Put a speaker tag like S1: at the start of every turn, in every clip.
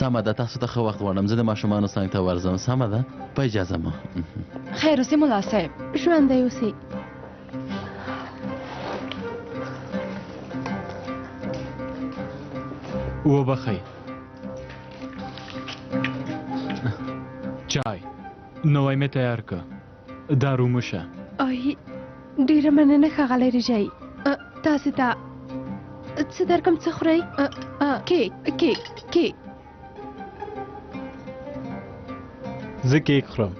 S1: سمه ده تاسو ته ښه وخت غواړم زه د ماشومانو څنګ ته ورځم سمه ده په اجازه مو
S2: خیر اوسې ملا صاحب
S3: ژوندی اوسې
S4: وبخئ چای نوی مې تیار که دارو مشه
S3: آی ډیره مننه ښاغلی رجایي تاسې ته څه درکم څه خورئ کیک کیک کیک
S4: زه کیک خورم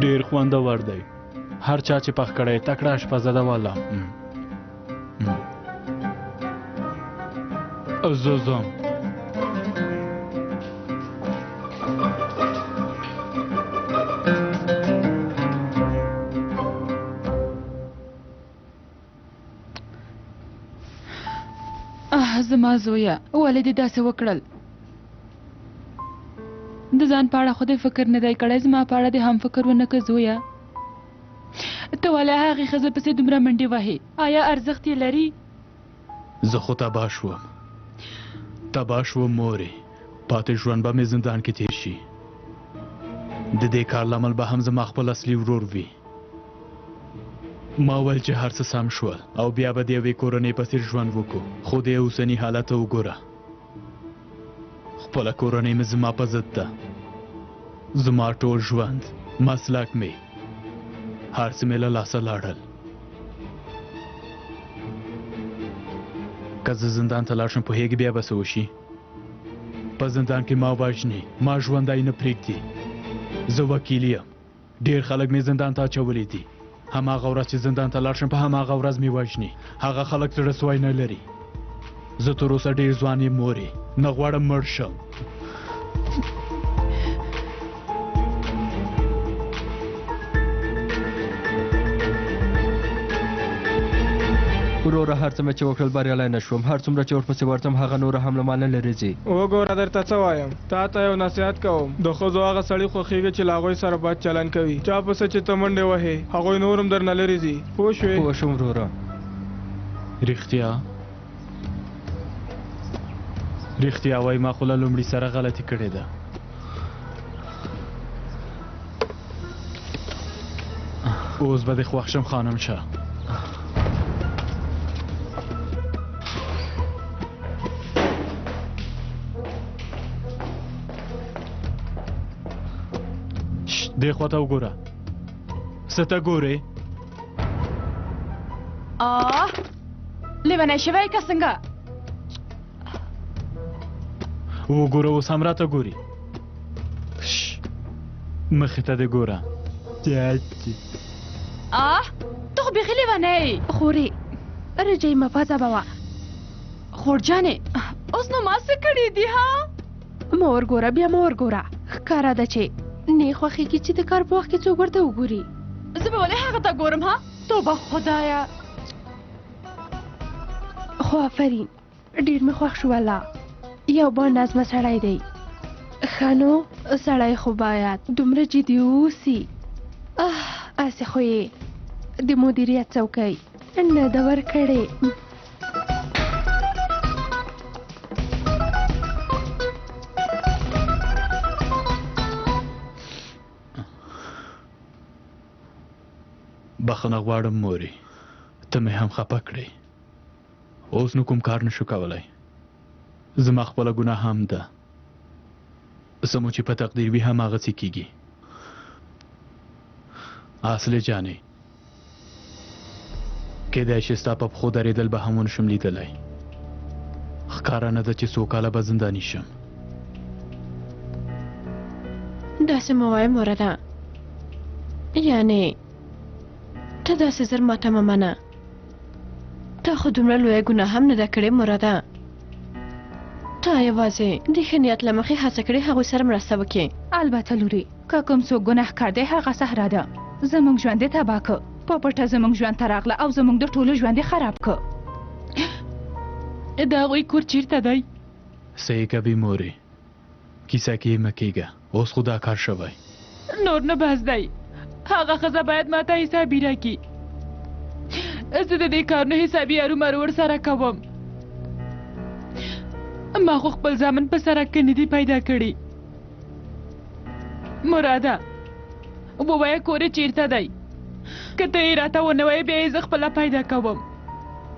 S4: ډیر خوندور دی هر چا چې پخ کړی تکړه اشپزه ده والا زه ځم
S2: زما زویه ولې دې داسې وکړل د ځان په اړه خو دې فکر نه دی کړی زما په اړه دې هم فکر ونه کړه زویه ته ولې هغې ښځې پسې دومره منډې وهې آیا ارزښت یې لري
S4: زه خو تباه شوم مورې پاتې ژوند به مې زندان کې تیر شي د دې کار لامل به هم زما خپل اصلي ورور وي ما ویل چې هر څه سم شول او بیا به د یوې کورنۍ په څېر ژوند وکړو خو د اوسني حالت ته وګوره خپله کورنۍ مې زما په ضد ده زما ټول ژوند مسلک مې هر څه مې له لاسه لاړل که زه زندان ته لاړ شم پوهېږې بیا به څه وشي په زندان کې ما وژني ما ژوندی نه پرېږدي زه وکیل یم ډېر خلک مې زندان ته اچولی دي هماغه ورځ چې زندان ته لاړ شم په هماغه ورځ مې وژني هغه خلک زړه سوی نه لري زه تر اوسه ډېر ځوان یم مورې نه غواړم مړ شم
S5: وروره هر څه مې چې وکړل بریالی نه شوم هر څومره چې ورپسې ورځم هغه نوره هم له ما نه لرې ځي
S6: وګوره درته څه وایم تا ته یو نصیحت کوم د ښځو هغه سړي خوښېږي چې له هغوی سره بد چلند کوي چا پسې چې ته منډې وهې هغوی نور هم درنه لرې ځي پوه شوې
S5: پوه شوم وروره
S4: رښتیا وایي ما خو له لومړي سره غلطي کړې ده اوس به دې خوښ شم خانم شه دې خواته وګوره څه ته ګورې
S2: لیونی شوی که څنګه
S4: وګوره اوس هم راته ګوري مخې ته دې ګوره
S2: ته خو بیخي لیونی
S3: خورې رجایي مفازه به وه
S2: خورجانې اوس نو ما څه کړي دي ها
S3: ما ورګوره بیا ما ورګوره ښکاره ده چې نه خوښېږي چې د کار په وخت کې څوک ورته وګوري
S2: زه به ولې هغه ته ګورم ها توبه خدایه
S3: خو آفرین ډېر مې خوښ شو والله یو با نظمه سړی دی ښه نو سړی خو باید دومره جدي واوسي هسې خو یې د مدیریت څوکۍ نه ده ورکړې
S4: بخښنه غواړم مورې ته مې هم خفه کړې اوس نو کوم کار نشو کولی زما خپله ګناه هم ده څه مو چې په تقدیر وي هماغسې کېږي اصلې جانې کیدای شي ستا په پښو درېدل به هم ونشم لیدلی ښکاره نه ده چې څو کاله به زنداني شم
S3: داسې مه وایه مورده یعنې ته داسې زر ماته مه منه تا خو دومره لویه ګناه هم نه ده کړې مراده تا یوازې د ښه نیت له مخې هڅه کړې هغوی سره مرسته وکړې
S2: البته لورې که کوم څوک ګناهکار دی هغه صحرا ده زموږ ژوند یې تباه که په پټه زموږ ژوند ته راغله او زموږ د ټولو ژوند یې خراب که د هغوی کور چیرته دی
S4: صحیح کوي مورې کیسه کې یې مه کېږه اوس خو دا کار شوی
S2: نور نه بحث دی هغه ښځه باید ماته حسابي راکړي زه د دې کارونو حسابي ارومرو ورسره کوم ما خو خپل زامن په سړک کې نه دي پیدا کړي مراده ووایه کور یې چیرته دی که ته یې راته ونه وایې بیا یې زه خپله پیدا کوم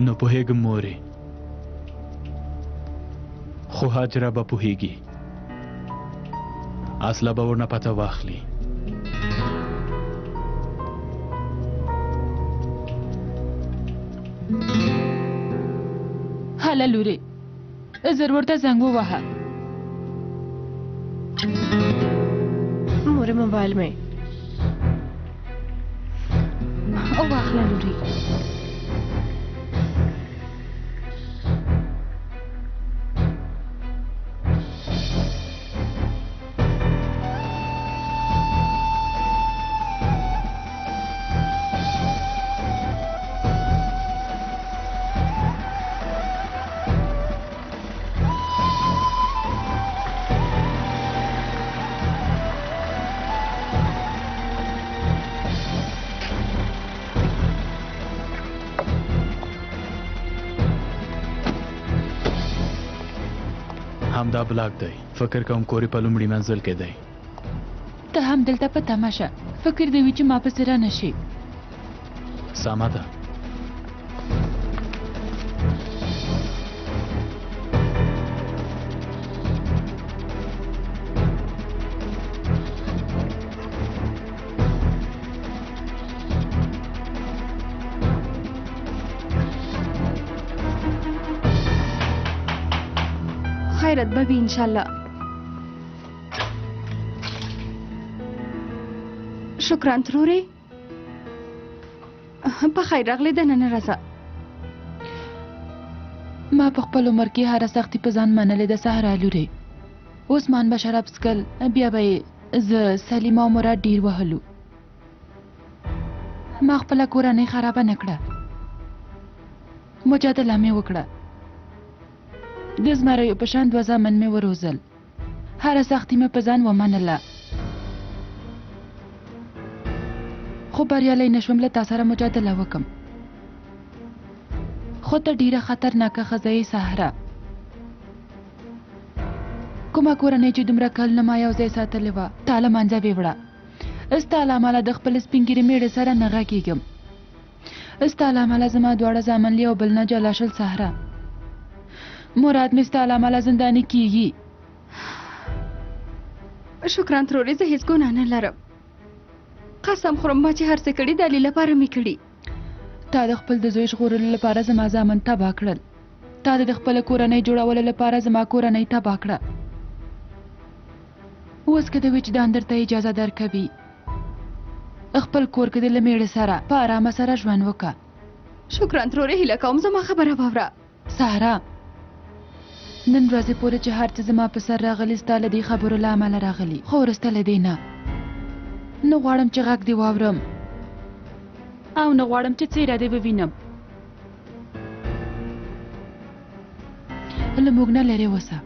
S4: نو پوهېږم مورې خو هاجره به پوهېږي اصله به ورنه پته واخلي
S2: هله لورې زر ورته زنګ ووهه
S3: मोरे मोबाइल में
S2: او واخله لورې
S4: همدا بلاک دی فکر کوم کورې په لومړي منزل کې دی
S2: ته هم دلته په تماشه فکر دی وي چې ما پسې را نشي
S4: سمه ده
S7: خیرت به وي انشاءالله شکران ترورې په خیر راغلې دننه راځه
S2: ما په خپل عمر کې هره سختي په ځان منلې ده سهرا لورې اوس مان به شراب څکل بیا به یې زه سلیمه او مراد ډیر وهلو ما خپله کورنۍ خرابه نه کړه مجادله مې وکړه د زمریو په شان دوه زامن مې وروزل هره سختي مې په ځان ومنله خو بریالی نشوم له تا سره مجادله وکم خو ته ډیره خطرناکه ښځه یې سهرا کومه کورنۍ چې دومره کلونه ما یو ځای ساتلې وه تا له منځه ویوړه ستا له امله د خپل سپین ږیرې میړه سره نه غږېږم ستا له امله زما دواړه زامن له یو بل نه جلا شول سهرا مراد مې ستا له امله زنداني کیږي
S7: شکران ترورې زه هیڅ ګناه نه لرم قسم خورم ما چې هر څه کړي د علي لپاره مې کړي
S2: تا د خپل د زوی ژغورلو لپاره زما زامن تباه کړل تا د خپل کورنۍ جوړولو لپاره زما کورنۍ تباه کړه اوس که د وجدان درته اجازه درکوي خپل کور کې د له میړه سره په ارامه سره ژوند وکړه
S7: شکران ترورې هیله کوم زما خبره واوره
S2: سهرا نن ورځې پورې چې هر څه زما په سر راغلي ستا له دې خبرو له امله راغلي خو وروسته له دې نه نه غواړم چې غږ دې واورم او نه غواړم چې څېره دې ووینم له موږ نه لرې اوسه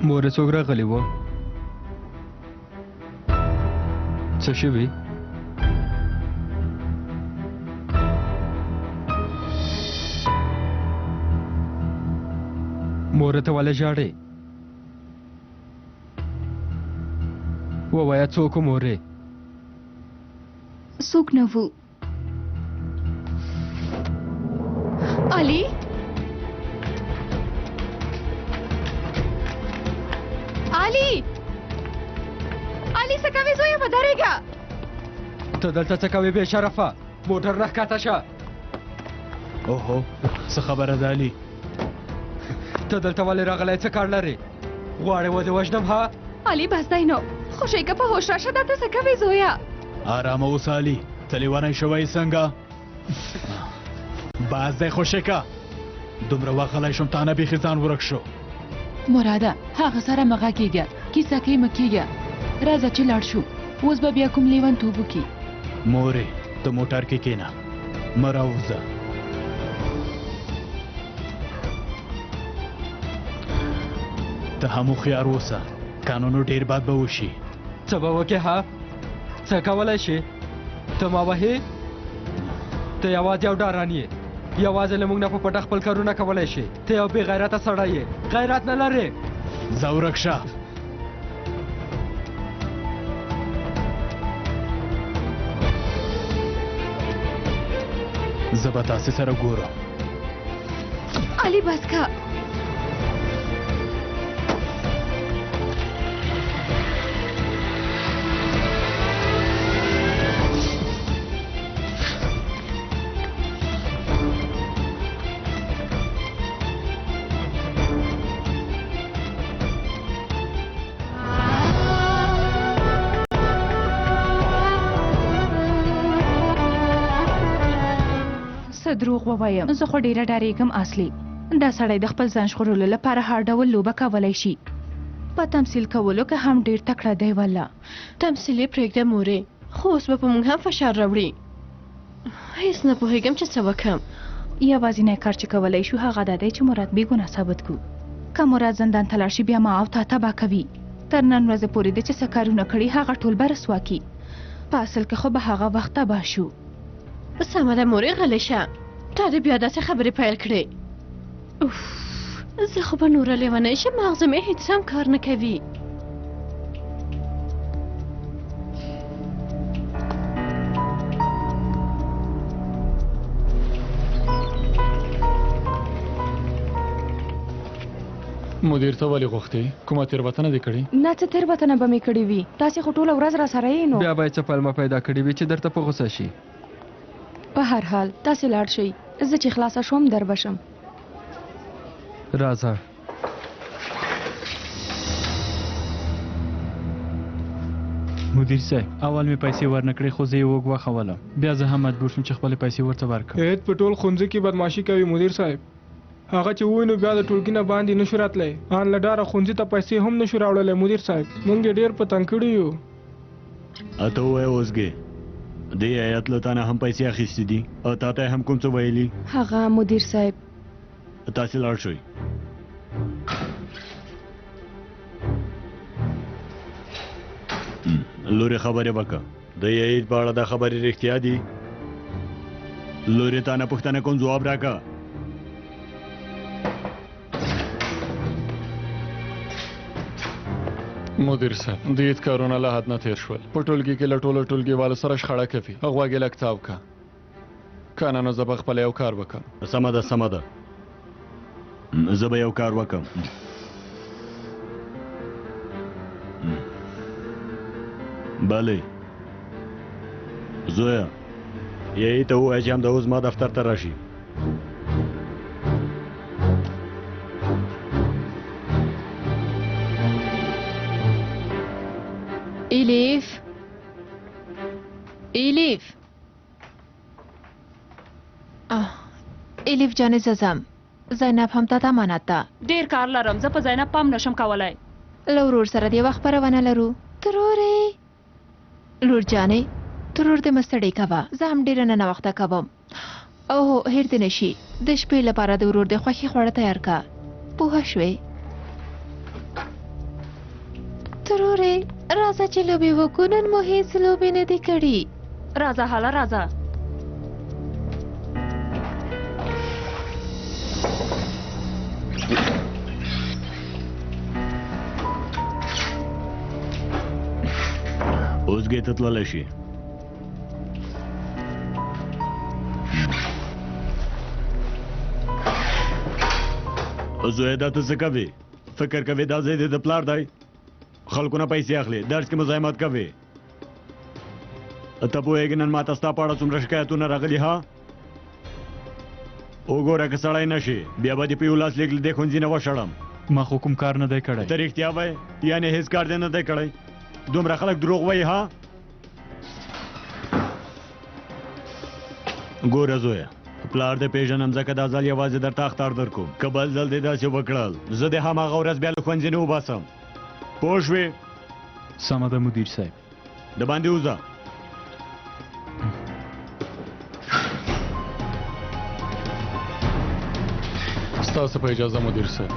S5: مورې څوک راغلی و څه شوي مورې ته ولې ژاړې ووایه څوک و مورې
S7: څوک نه وو علي علي علي څه کوې زویه ودرېږه
S5: ته دلته څه کوې بې شرفه موټر راښکته شه
S4: اوهو څه خبره ده علي
S5: ته دلته ولې راغلی څه کار لرې غواړې ودې وژنم ها
S7: علي بس دی نو خوشی که په هوش راشه دا ته څه کوې زویه
S4: آرامه اوسه علي ته لیونی شوی څنګه باز دی خوشیکه دومره وغلی شوم تا نه بیخي ځان ورک شو
S2: مراده هغه سره مه غږېږه کیسه کې مه کېږه راځه چې لاړ شو اوس به بیا کوم لیونتوب وکړي
S4: مورې ته موټر کې کېنه مه راوځه. ته هم هوښیار اوسه، قانونو ډیر بد به وشي.
S5: څه به وکې ها؟ څه کولی شي؟ ته ما وهې؟ ته یوازې یو ډارن یې، یوازې له موږ نه په پټه خپل کارونه کولی شي. ته یو بې غیرته سړی یې، غیرت نه لرې.
S4: ځه ورک شه. زه به تاسې سره ګورم.
S7: علي بس کا.
S2: دروغ ووایم، زه خو ډیره ډاریږم. اصلي دا سړی د خپل ځان ژغورلو لپاره هر ډول لوبه کولی شي. په تمثیل کولو کې هم ډیر تکړه دی. والله
S3: تمثیل یې پرېږده مورې، خو اوس به په موږ هم فشار راوړي. هیڅ نه پوهېږم چې څه وکړم.
S2: یوازینی کار چې کولی شو هغه دا دی چې مراد بې ګناه ثابت کړو. که مراد زندان ته لاړ شي بیا ما او تا تباه کوي. تر نن ورځې پورې د چې څه کارونه کړي هغه ټول به رسوا کي. په اصل کې خو به هغه وخت تباه شو.
S3: سمه ده مورې، غلی شه. تا دې بیا داسې خبرې پیل کړې. اوف، زه خو به نوره لیونی شم، مغز مې هېڅ هم کار نه کوي.
S6: مدیر ته ولې غوښتې؟ کومه تېروتنه دې کړې؟
S2: نه څه تېروتنه به مې کړې وي. تاسې خو ټوله ورځ را سره یې. نو
S5: بیا به یې څه پلمه پیدا کړې وي چې درته په غوسه شي.
S2: په هر حال تاسې لاړ شئ. زه چې خلاصه شوم در بشم.
S5: راځه.
S4: مدیر صاحب، اول مې پیسې ورنکړې خو زه یې وګواښولم. بیا زه هم مجبور شوم چې خپلې پیسې ورته ورکړم.
S6: هیڅ په ټول ښوونځي کې بدماشي کوي مدیر صاحب. هغه چې ووینو بیا د ټولګي نه باندې نشو راتلی. ان له ډاره ښوونځي ته پیسې هم نشو راوړلی مدیر صاحب. موږ یې ډېر په تنګ کړي یو.
S8: اته ووایه اوسګې، دې ایت له تا نه هم پیسې اخیستې دي او تا ته یې هم کوم څه ویلي؟
S2: هغه مدیر صاحب
S8: تاسې لاړ شئ. لورې خبرې وکړه. د عید په اړه دا خبرې رښتیا دي؟ لورې تا نه پوښتنه کوم، ځواب راکړه.
S6: مدیر صاحب، د عید کارونه له حد نه تېر شول. په ټولګي کې له ټولو ټولګیوالو سره شخړه کوي. غوږ یې لږ تاو کړه. که نه نو زه به خپله یو کار وکړم.
S8: سمه ده سمه ده، زه به یو کار وکړم. بله زویا، یې ته ووایه چې همدا اوس ما دفتر ته راشي.
S3: الیف، الیف،
S9: الیف جانې زه ځم. زینب هم تا ته امانت ده.
S2: ډیر کار لرم، زه په زینب پام نشم کولی.
S9: له ورور سره د وخت پرونه لرو. ترورې لور جانې، ترور دې مه ستړې کوه. زه هم ډېره نه ناوخته کوم. اوهو هېر دې نه شي، د شپې لپاره د ورور د خوښې خواړه تیار کړه. پوه شوې؟ ترورې راځه چې لوبې وکړو. نن مو هېڅ لوبې نه دي کړي.
S2: راځه حاله راځه.
S8: اوسګې ته تللی شي. زوی دا ته څه کوې؟ فکر کوې دا ځای دې د پلار دی؟ خلکو نه پیسې اخلي، درس کې مزاحمت کوې. ته پوهېږې نن ماته ستا په اړه څومره شکایتونه راغلي؟ ها وګوره، که سړی نه شي بیا به دې په یو لاس لیک له دې ښوونځي نه وشړم.
S4: ما خو کوم کار نه دی کړی.
S8: ته رښتیا وایې؟ یعنې هېڅ کار دې نه دی کړی؟ دومره خلک دروغ وایي؟ ها ګوره زویه، پلار دې پېژنم ځکه دا ځل یوازې درته اخطار درکوم. که بل ځل دې داسې وکړل زه دې هماغه ورځ بیا له ښوونځي نه وباسم. پوه شوې؟
S4: سمه ده مدیر صاحب.
S8: د باندې وځه.
S4: ستاسو په اجازه مدیر صاحب.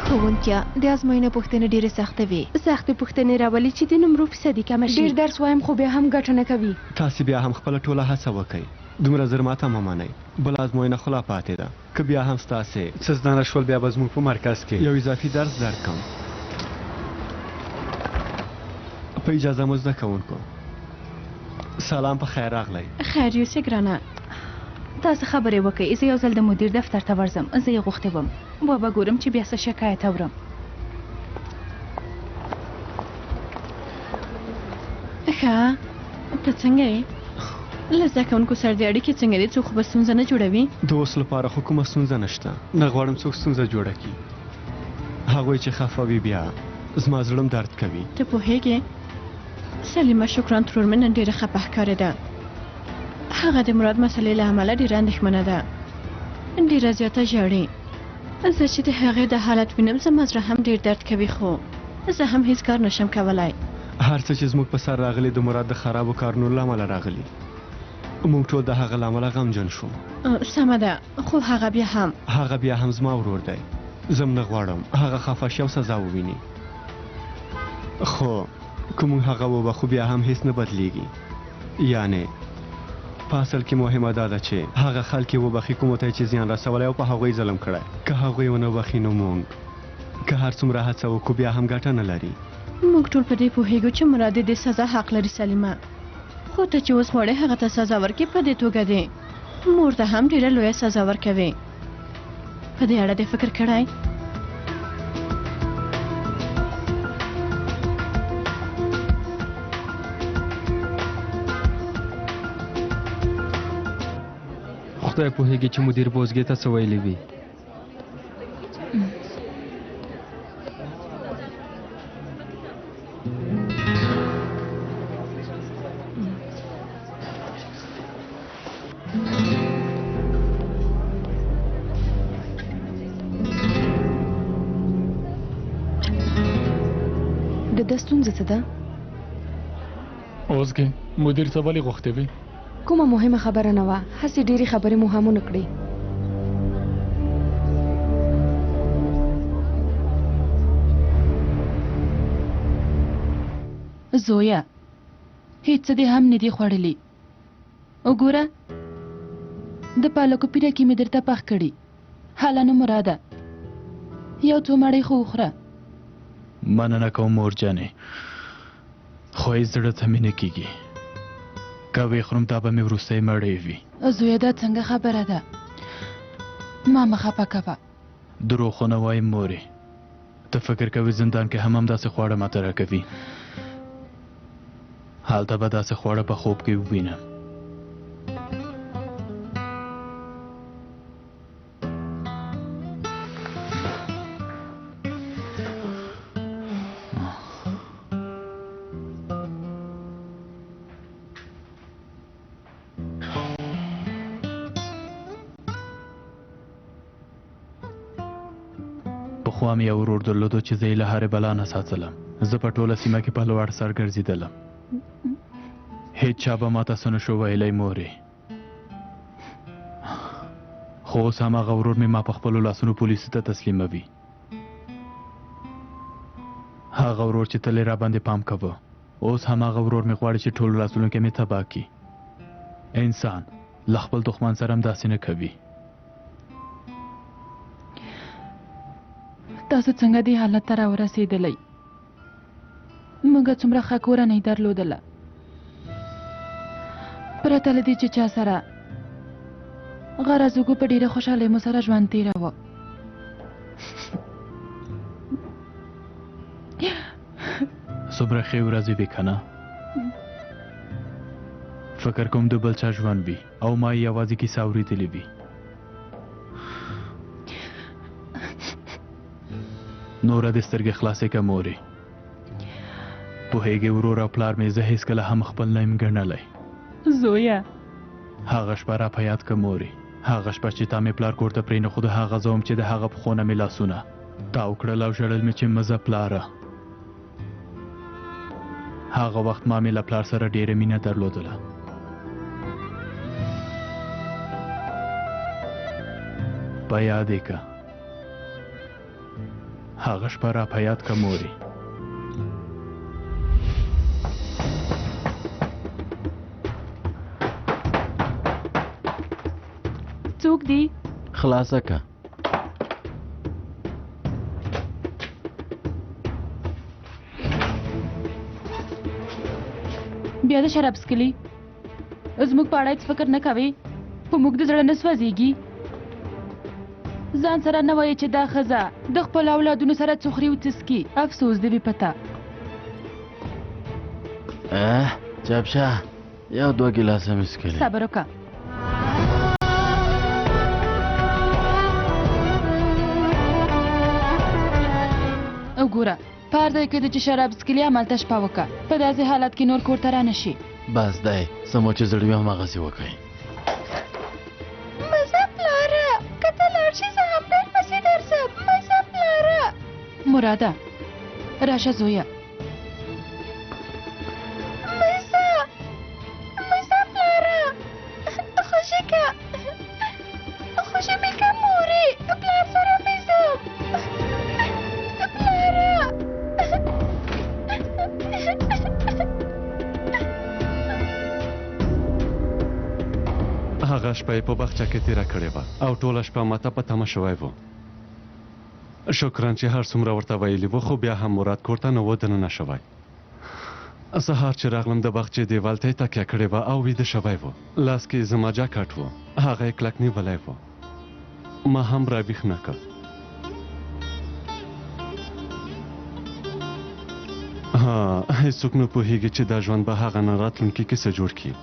S9: ښوونکیا د ازموینې پوښتنې ډېرې سختې وي.
S7: سختې پوښتنې راولي چې د نمرو فیصدي کمه شي.
S10: ډېر درس وایم خو بیا هم ګټه نه کوي.
S11: تاسې بیا هم خپله ټوله هڅه وکئ. دومره زر ماته مه منئ. بله ازموینه خلا پاتې ده. که بیا هم ستاسې څه زده نه شول بیا به زموږ په مرکز کې یو اضافي درس درکړم. په اجازه مو زده کوونکو سلام په خیر راغلی.
S3: خیر یوسې ګرانه.
S2: تاسو خبرې وکړئ. زه یو ځل د مدیر دفتر ته ورځم. زه یې غوښتې وم. بابا ګورم چې بیا څه شکایت اورم.
S3: ښه ته څنګه یې؟ له زده کوونکو سره د اړیکې څنګه دي؟ څوک خو به ستونزه نه جوړوي؟
S11: د اوس لپاره خو کومه ستونزه نشته. نه غواړم څوک ستونزه جوړه کړي. هغوی چې خفه وي بیا زما زړه درد کوي.
S3: ته پوهېږې سلیمه شکران ترور مې نن ډېره خفه ښکارېده. هغه د مراد مسلې له امله ډېره اندېښمنه ده. ډېره زیاته ژاړي. زه چې د هغې د حالت وینم زما زړه هم ډېر درد کوي خو زه هم هیڅ کار نشم کولی.
S11: هر څه چې زموږ په سر راغلي د مراد د خرابو کارونو له امله راغلي. موږ ټول د هغه له امله غمجن شو.
S3: سمه ده خو هغه بیا هم
S11: زما ورور دی. زه نه غواړم هغه خفه شي او سزا وویني. خو که موږ هغه وبخو بیا هم هیڅ نه بدلیږي. یعنې په اصل کې مهمه دا ده چې هغه خلک یې وبخي کومو ته چې زیان رسولی او په هغوی ظلم کړی. که هغوی ونه بخي نو موږ که هر څومره هڅه وکړو بیا هم ګټه نه لري.
S3: موږ ټول په دې پوهېږو چې مراد د سزا حق لري سلیمه. خو ته چې اوس غواړې هغه ته سزا ورکړې په دې توګه دی مور ته هم ډېره لویه سزا ورکوي. په دې اړه دې فکر کړی؟
S5: خدای پوهېږي چې مدیر بوزګې ته څه ویلي وي.
S10: د ده ستونزه څه ده؟
S4: اوسګې مدیر څه ولې غوښتې وي؟
S10: کومه مهمه خبره نه وه. هسې ډېرې خبرې مو هم ونه کړې.
S2: زویا هیڅ څه دې هم نه دي خوړلي. وګوره د پالکو پیره کې مې درته پخ کړي. حالا نو مراده یو څو مړۍ خو وخوره.
S4: مننه کوم مور جانې خو هیڅ زړه ته مې نه کېږي. که ویې خورم دا به مې وروستی مړۍ وي.
S2: زویا دا څنګه خبره ده؟ ما مه خفه کوه.
S4: دروغ خو نه وایم مورې. ته فکر کوې زندان کې هم همداسې خواړه ماته راکوي؟ هلته به داسې خواړه په خوب کې ووینم. پخوا مې یو ورور درلودو چې زه یې له هرې بلا نه ساتلم. زه په ټوله سیمه کې په لوړ سر ګرځېدلم. هیڅ چا به ماته څه نشو ویلی مورې. خو اوس هماغه ورور مې ما په خپلو لاسونو پولیسو ته تسلیموي. هغه ورور چې تل یې راباندې پام کوه اوس هماغه ورور مې غواړي چې ټولو لاسونو کې مې تباه کړي. انسان له خپل دښمن سره هم داسې نه کوي.
S2: تاسو څنګه دې حالت ته راورسېدلی؟ موږ څومره ښه کورنۍ درلودله پرته له دې چې چا سره غرض وکړو په ډېره خوشحالۍ مو سره ژوند تېراوه.
S4: څومره ښې ورځې وې که نه؟ فکر کوم د بل چا ژوند وي او ما یې یوازې کیسه اورېدلې وي. نوره دې سترګې خلاصې که مورې. پوهېږې ورور او پلار مې زه هېڅکله هم خپل نه یم ګڼلی.
S2: زویه
S4: هغه شپه را په یاد که مورې. هغه شپه چې تا مې پلار کور ته پرېنښود هغه زه وم چې د هغه پښو نه مې لاسونه تاو کړل او ژړل مې چې مزه پلاره. هغه وخت ما مې له پلار سره ډېره مینه درلودله. په یاد یې که هغه شپه را په یاد که مورې
S2: څوک دی
S1: خلاصه که
S2: بیا د شراب څکلي زموږ په اړه هېڅ فکر نه کوې په موږ د زړه نه سوځېږي ځان سره نه وایې چې دا ښځه د خپلو اولادونو سره څوخري وڅښکي افسوس دې وي پته
S1: چاپشه یو دوه ګیلاسه مې څکلي
S2: صبر وکړه وګوره پرده کې د چې شراب څکلي همالته شپه وکړه په داسې حالت کې نور کور ته را نه شي
S1: بس دی څه مو چې زړه وي هماغسې وکړئ
S9: مزه پلاره که ته لاړ شې زه هم درپسې درځم مزه پلاره
S2: مراده راشه زویه
S9: مزه پلاره خوشې که خوشې مې که مورې پلار سره مې ځم پلاره
S11: هغه شپه یې په باغچه کې تېره کړې وه او ټوله شپه ماته په تمه شوی و شکران چې هر څومره ورته ویلي و خو بیا هم مراد کور ته نه و دننه شوی سهار چې راغلم د باغچې دیوال ته یې تکیه کړې وه او ویده شوی و لاس کې زما جاکټ و هغه یې کلک نیولی و ما هم راویښ نه کړ هیڅوک نه پوهېږي چې دا ژوند به هغه نه راتلونکي کیسه جوړ کړي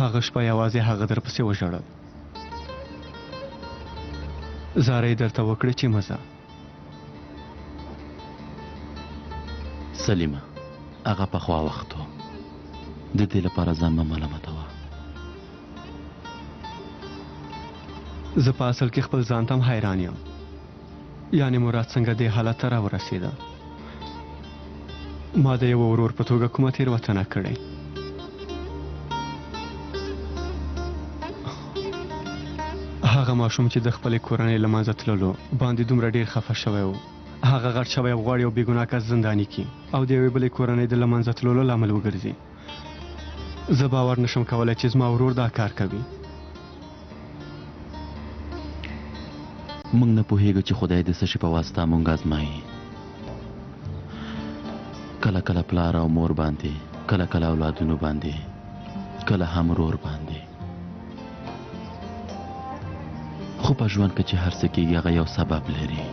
S11: هغه شپه یوازې هغه درپسې وژړل زاره یې درته وکړې چې مزه
S1: سلیمه هغه پخوا وخت و د دې لپاره ځان مه ملامتوه
S11: زه په اصل کې خپل ځان ته هم حیران یم یعنې مراد څنګه دې حالت ته راورسېده ما د یوه ورور په توګه کومه تېروتنه کړې هغه ماشوم چې د خپلې کورنۍ له منځه تللو باندې دومره ډېر خفه شوی و هغه غټ شوی غواړي یو بېګناه کس زنداني کړي او د یوې بلې کورنۍ د له منځه تللو لامل وګرځي زه باور نشم کولی چې زما ورور دا کار کوي
S1: موږ نه پوهېږو چې خدای د څه شي په واسطه موږ ازمایي کله کله پلار او مور باندې کله کله اولادونو باندې کله هم ورور باندې خو په ژوند کې چې هر څه کېږي هغه یو سبب لري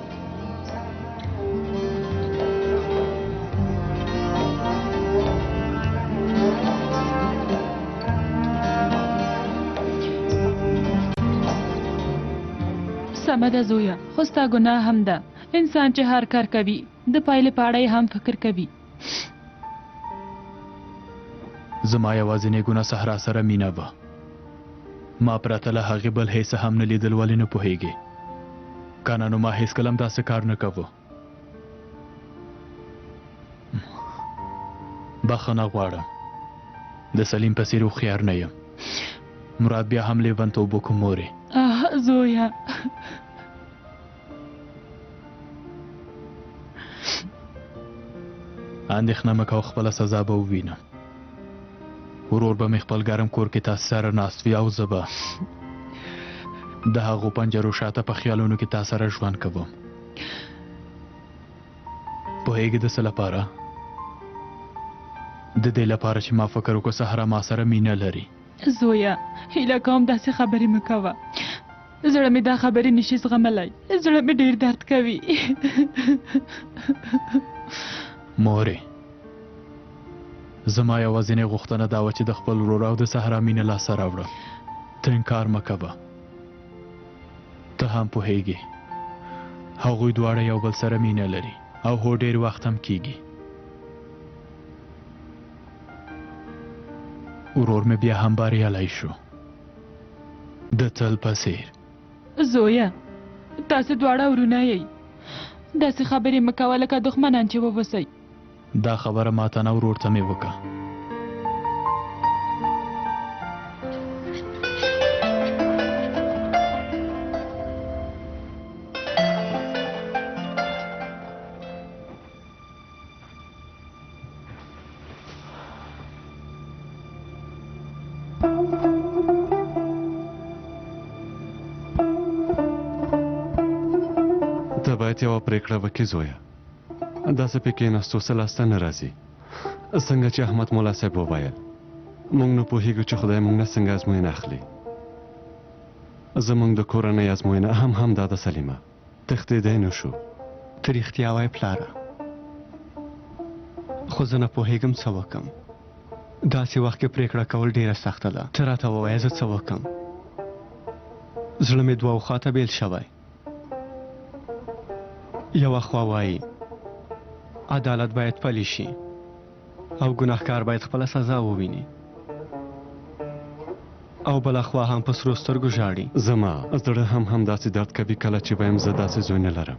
S2: سمه ده زویه خو ستا ګناه هم ده انسان چې هر کار کوي د پایلې په اړه یې هم فکر کوي
S4: زما یوازینۍ ګناه صحرا سره مینه وه ما پرته له هغې بل هیڅ هم نه لیدل ولې نه پوهېږې که نه نو ما هېڅکله هم داسې کار نه کوه بخښنه غواړم د سلیم په څېر هوښیار نه یم مراد بیا هم لیونتوب وکړو مورې
S2: زویه
S4: اندېښنه مه کوه خپله سزا به ووینم ورور به مې خپل ګرم کور کې تاسو سره ناست وي او زه به د هغو پنجرو شاته په خیالونو کې تا سره ژوند کوم پوهېږې د څه لپاره د دې لپاره چې ما فکر وکړو سهرا ما سره مینه لري
S2: زویه هیله کوم داسې خبرې مه کوه زړه مې دا خبرې نشي زغملی زړه مې ډېر درد کوي
S4: مورې زما یوازینۍ غوښتنه دا وه چې د خپل ورور او د صحرا مینه لاسته راوړم ته انکار مه کوه ته هم پوهېږې هغوی دواړه یو بل سره مینه لري او هو ډېر وخت هم کیږي ورور مې بیا هم بریالی شو د تل په څېر
S2: زویه تاسې دواړه ورونه یئ داسې خبرې مه کوه لکه دښمنان چې ووسئ
S4: دا خبره ماته نه ورور ته مې وکړه
S11: ته باید یوه پرېکړه وکړې زویه داسې پې کېناستو څه لاسته نه راځي څنګه چې احمد مولا صاحب وویل موږ نه پوهېږو چې خدای موږ نه څنګه ازموینه اخلي زموږ د کورنۍ ازموینه هم دا د سلیمه تښتېدی نه شو ته رښتیا وایې پلاره خو زه نه پوهېږم څه وکړم داسې وخت کې پرېکړه کول ډېره سخته ده ته راته ووایه زه څه وکړم زړه مې دوو خواته بیل شوی یوه خوا وایي عدالت باید پلی شي او ګناهکار باید خپله سزا وویني او بله خوا هم په سرو سترګو ژاړي زما زړه هم داسې درد کوي کله چې وایم زه داسې زوی نه لرم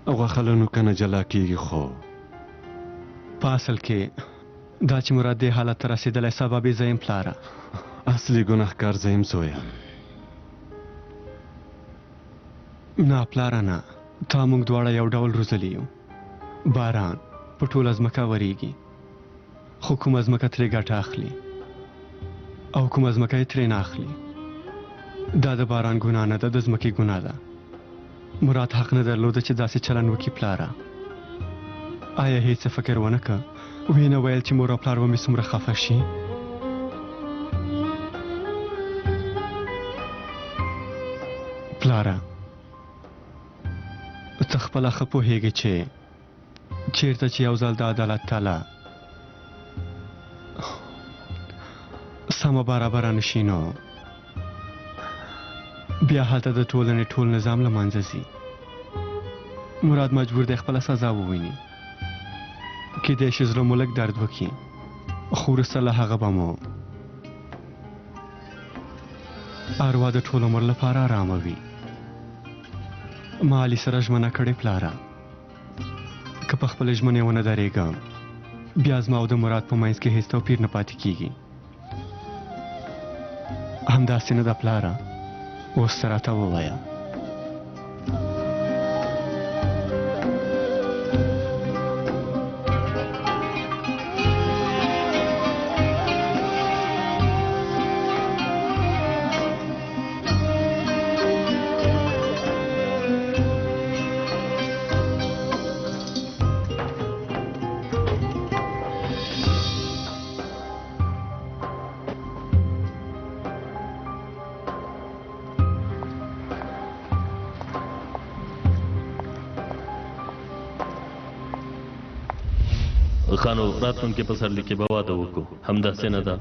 S11: غوښه له نوکه نه جلا کېږي خو په اصل کې دا چې مراد دې حالت ته رسېدلی سبب یې زه یم پلاره اصلي ګناهکار زه یم زویه نه پلاره نه تا موږ دواړه یو ډول روزلي یو باران په ټوله ځمکه ورېږي خو کومه ځمکه ترې ګټه اخلي او کومه ځمکه یې ترې نه اخلي دا د باران ګناه نه ده د ځمکې ګناه ده مراد حق نه درلوده چې داسې چلن وکړي پلاره آیا هیڅ فکر ونه که ویې نه ویل چې مور او پلار به مې څومره خفه شي پلاره ته خپله ښه پوهېږې چې چېرته چې یو ځل د عدالت تله سمه برابره نشي نو بیا هلته د ټولنې ټول نظام له منځه ځي مراد مجبور دی خپله سزا وویني کیدای شي زړه مو لږ درد وکړي خو وروسته له هغه به مو اروا د ټول عمر لپاره ارامه وي ما علي سره ژمنه کړې پلاره که په خپله ژمنې ونه درېږم بیا زما او د مراد په منځ کې هېڅ توپیر نه پاتې کېږي همداسې نه ده پلاره اوس څه راته ووایه
S1: خانو راتلونکي پسرلي کې به واده وکړو همداسې نه ده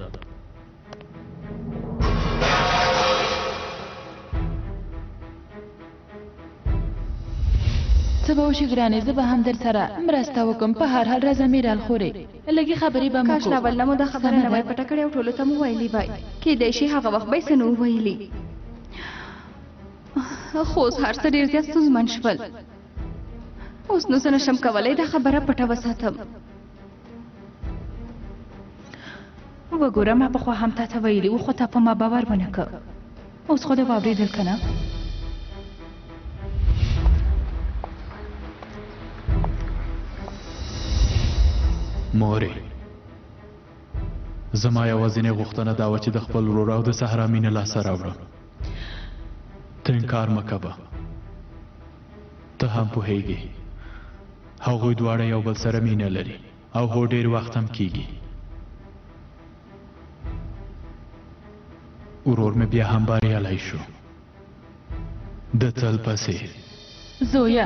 S2: څه به وشي ګرانې زه به هم در سره مرسته وکړم په هر حال راځه میرال خورې لږې خبرې به مو
S7: کاش ناول نه مو دا خبره نه وای پټه کړې او ټولو ته مو ویلې وای کیدای شي هغه وخت به یې څه نه وویلي خو اوس هر څه ډېر زیات ستونزمن شول اوس نو زه نشم کولی دا خبره پټه وساتم
S2: وګوره ما پخوا هم تا ته ویلي و خو تا په ما باور ونه که اوس خو دې واورېدل که نه
S4: مورې زما یوازینۍ غوښتنه دا وه چې د خپل ورور او د صحرا مینه لاسته راوړم ته انکار مه کوه ته هم پوهېږې هغوی دواړه یو بل سره مینه لري او هو ډېر وخت هم کېږي ورور مې بیا هم بریالی شو د تل پسې
S2: زویا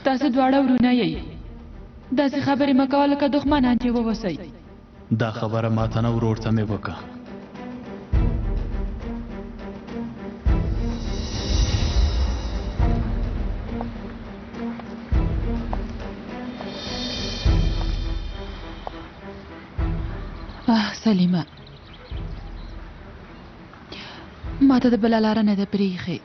S2: تاسو دواړه ورونه یئ داسې خبرې مه کوه لکه دښمنان چې واوسئ
S4: دا خبره ماته نه ورور ته مې وکړه
S2: سلیمه ماته د بله لاره نه ده پرېښې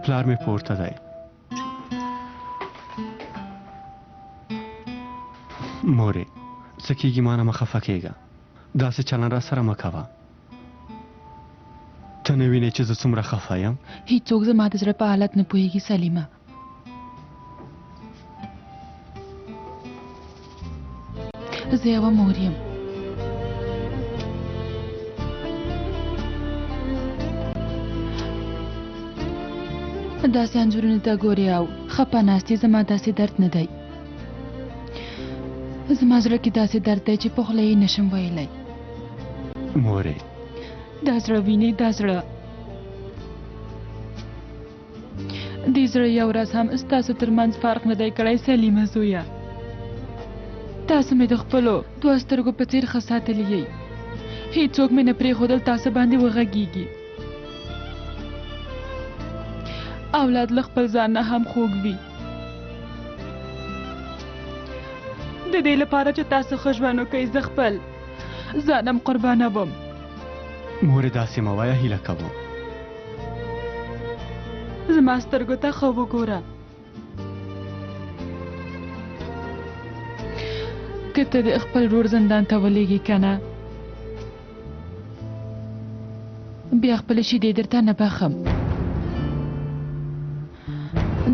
S11: پلار مې پورته دی. مورې څه کېږي ما نه مه خفه کېږه. داسې چلن را سره مه کوه. ته نه وینې چې زه څومره خفه یم؟
S2: هیڅوک زما د زړه په حالت نه پوهیږي سلیمه. زه یوه مور یم. داسې انځورونو ته ګورې او خپه ناستې زما داسې درد نه دی. زما زړه کې داسې درد دی چې په خوله یې نشم ویلی.
S11: مورې
S2: دا زړه وینې دا زړه دې زړه یو ورځ هم ستاسو ترمنځ فرق نه دی کړی سلیمه زویه. تاسو مې د خپلو دوه سترګو په څېر ښه ساتلي یئ. هیڅوک مې نه پرېښودل تاسو باندې وغږیږي. اولاد له خپل ځان نه هم خوږ وي. د دې لپاره چې تاسو ښه ژوند وکئ زه خپل ځانم قربانوم.
S11: مورې داسې مه وایه هیله کوم.
S2: زما سترګو ته ښه وګوره. که ته د خپل ورور زندان ته ولېږې که نه بیا خپلې شیدې درته نه بخم.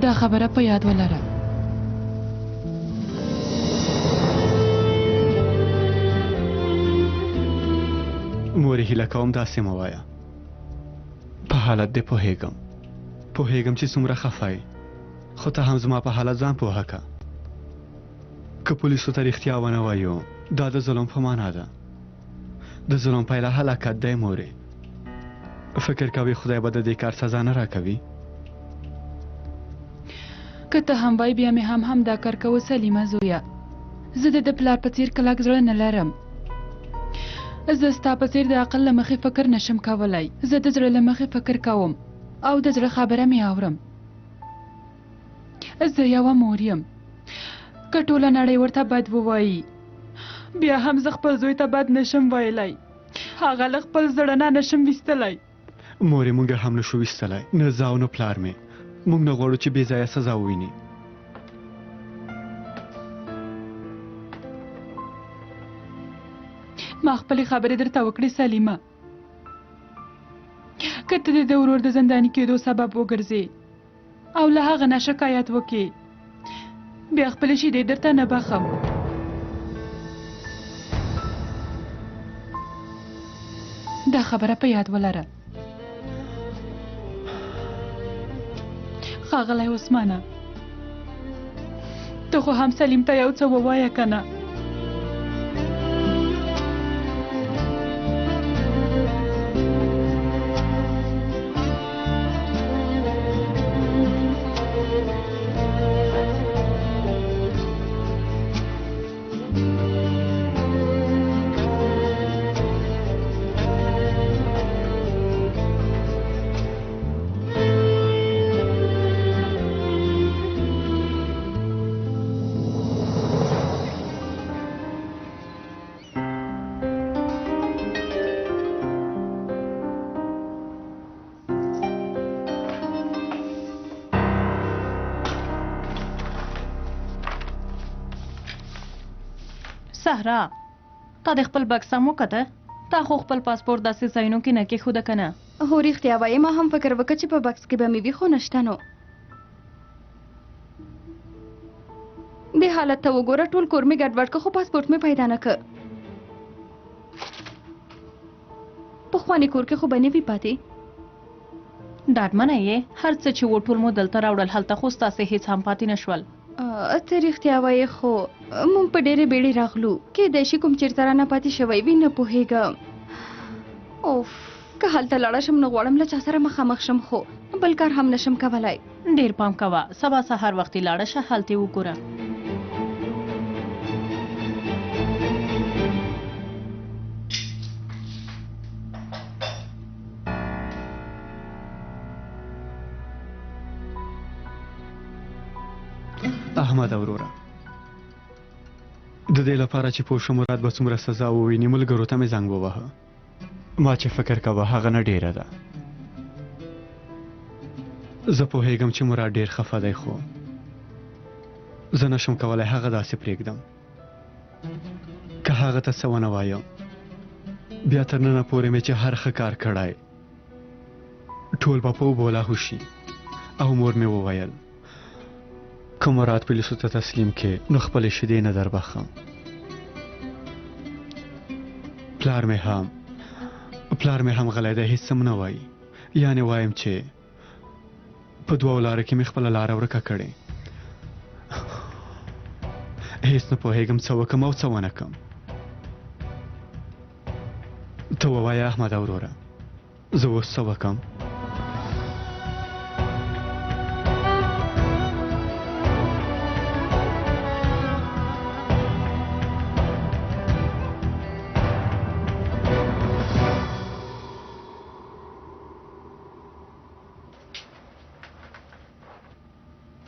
S2: دا خبره په یاد ولره.
S11: مورې هیله کوم داسې مه وایه. په حالت دې پوهېږم چې څومره خفه یې، خو ته هم زما په حالت ځان پوهه که. که پولیسو ته رښتیا ونه وایو دا د ظلم په معنا ده. د ظلم پایله هلاکت دی. مورې فکر کوي خدای به د دې کار سزا نه راکوي؟
S2: که ته هم وای بیا مې هم دا کار کوو سلیمه زویه. زه د پلار په څېر کلک زړه نه لرم. زه ستا په څېر د عقل له مخې فکر نشم کولی. زه د زړه له مخې فکر کوم او د زړه خبره مې اورم. زه یوه مور یم. که ټوله نړۍ ورته بد ووایي بیا هم زه خپل زوی ته بد نشم ویلی. هغه له خپل زړه نه نشم ویستلی.
S11: مورې موږ هم نشو ویستلی، نه زه او نه پلار مې. موږ نه غواړو چې بې ځایه سزا وویني.
S2: ما خپلې خبرې درته وکړې سلیمه. که ته د ورور د زنداني کېدو سبب وګرځې او له هغه نه شکایت وکړې بیا خپلې شیدې درته نه بخم. دا خبره په یاد ولره. ښاغلی عثمانه ته خو هم سلیم ته یو څه ووایه که نه.
S12: سهرا تا د خپل بکس هم وکته؟ تا خو خپل پاسپورت داسې ځایونو کې نه کېښوده که نه؟
S7: هو رښتیا وایې ما هم فکر وکړ چې په بکس کې به مې وي خو نشته نو. دې حالت ته وګوره ټول کور مې ګډوډ که خو پاسپورت مې پیدا نه که. پخواني کور کې خو به نه وي پاتې.
S12: ډاډمنه یې هر څه چې و ټول مو دلته راوړل هلته خو ستاسې هېڅ هم پاتې نه شول.
S7: ته رښتیا وایې خو موږ په ډېرې بیړې راغلو. کیدای شي کوم چېرته رانه پاتې شوی وي نه پوهېږم. اوف که هلته لاړه شم نه غواړم له چا سره مخامخ شم خو بل کار هم نشم کولی.
S12: ډېر پام کوه سبا سهار وختي لاړه شه هلته یې وګوره.
S11: احمد وروره د دې لپاره چې پوه شم مراد به څومره سزا وویني ملګرو ته مې زنګ ووهه. ما چې فکر کوه هغه نه ډېره ده. زه پوهیږم چې مراد ډیر خفه دی خو زه نشم کولی هغه داسې پرېږدم که هغه ته څه ونه وایم بیا تر ننه پورې مې چې هر ښه کار کړی ټول به په اوبو لاهو شي او مور مې وویل که مراد پولیسو ته تسلیم کې نو خپلې شیدې نه در بخم پلار مې هم غلی دی هېڅ څه نه وایي یعنې وایم چې په دوو لارو کې مې خپله لاره ورکه کړې هېڅ نه پوهېږم څه وکړم او څه ونه کړم ته ووایه احمده وروره زه اوس څه وکړم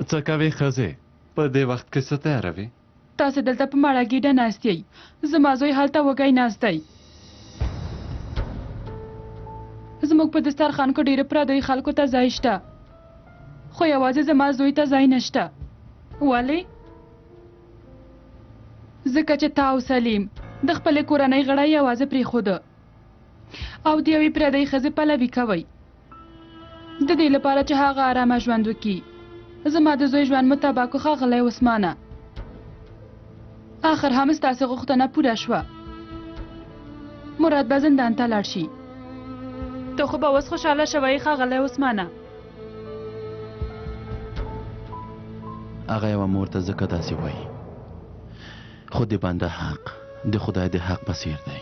S1: څه کوې ښځې په دې وخت کې څه تیاروې
S2: تاسو دلته په ماړه ګېډه ناست یئ زما زوی هلته وږی ناست دی زموږ په دسترخوان کې ډېرو پردیو خلکو ته ځای شته خو یوازې زما زوی ته ځای نشته ولې ځکه چې تا او سلیم د خپلې کورنۍ غړی یوازې پرېښوده او د یوې پردۍ ښځې پلوي کوئ د دې لپاره چې هغه ارامه ژوند وکړي زما د زوی ژوند مو تباه کړو ښاغلی عثمانه آخر هم ستاسې غوښتنه پوره شوه مراد به زندان ته لاړ شي ته خو به اوس خوشحاله شوی ښاغلی عثمانه
S1: هغه یوه مور ته ځکه داسې وایي خو د بنده حق د خدای د حق په څیر دی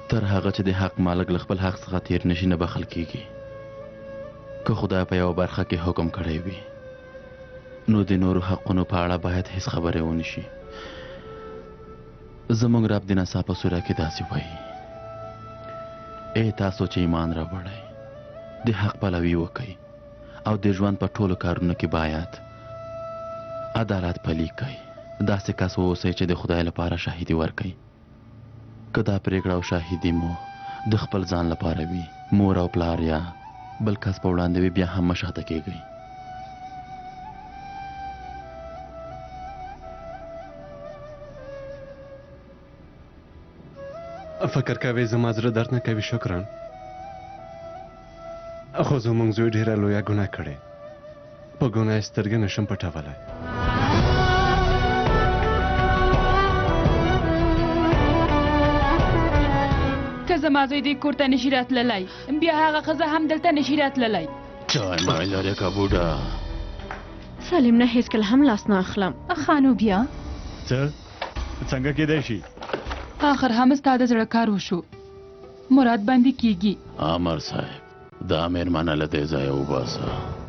S1: تر هغه چې د حق مالک له خپل حق څخه تیر نشي نه بخښل کیږي که خدای په یوه برخه کې حکم کړی وي نو د نورو حقونو په اړه باید هیڅ خبرې ونه شي زموږ رب د نصا په سوره کې داسې وایي ای تاسو چې ایمان راوړئ د حق پلوي وکئ او د ژوند په ټولو کارونو کې باید عدالت پلي کئ داسې کس واوسئ چې د خدای لپاره شاهدي ورکئ که دا پرېکړه او شاهدي مو د خپل ځان لپاره وي مور او پلار یا بل کس په وړاندې وي بیا هم مه شاته کیږئ
S11: فکر کوي زما زړه درد نه کوي شکران خو زموږ زوی ډېره لویه ګناه کړې په ګناه یې سترګې نشم پټولی
S2: که زما زوی دې کور ته نشي راتللی بیا هغه ښځه هم دلته نشي راتللی
S1: چای مای لرې که بوډا
S3: سلیم نه هیڅکله هم لاس نه اخلم
S9: خانو بیا
S8: څه څنګه کېدای شي
S2: آخر هم ستا د زړه کار وشو مراد باندې کیږي
S1: امر صاحب دا مېرمنه له دې ځایه وباسه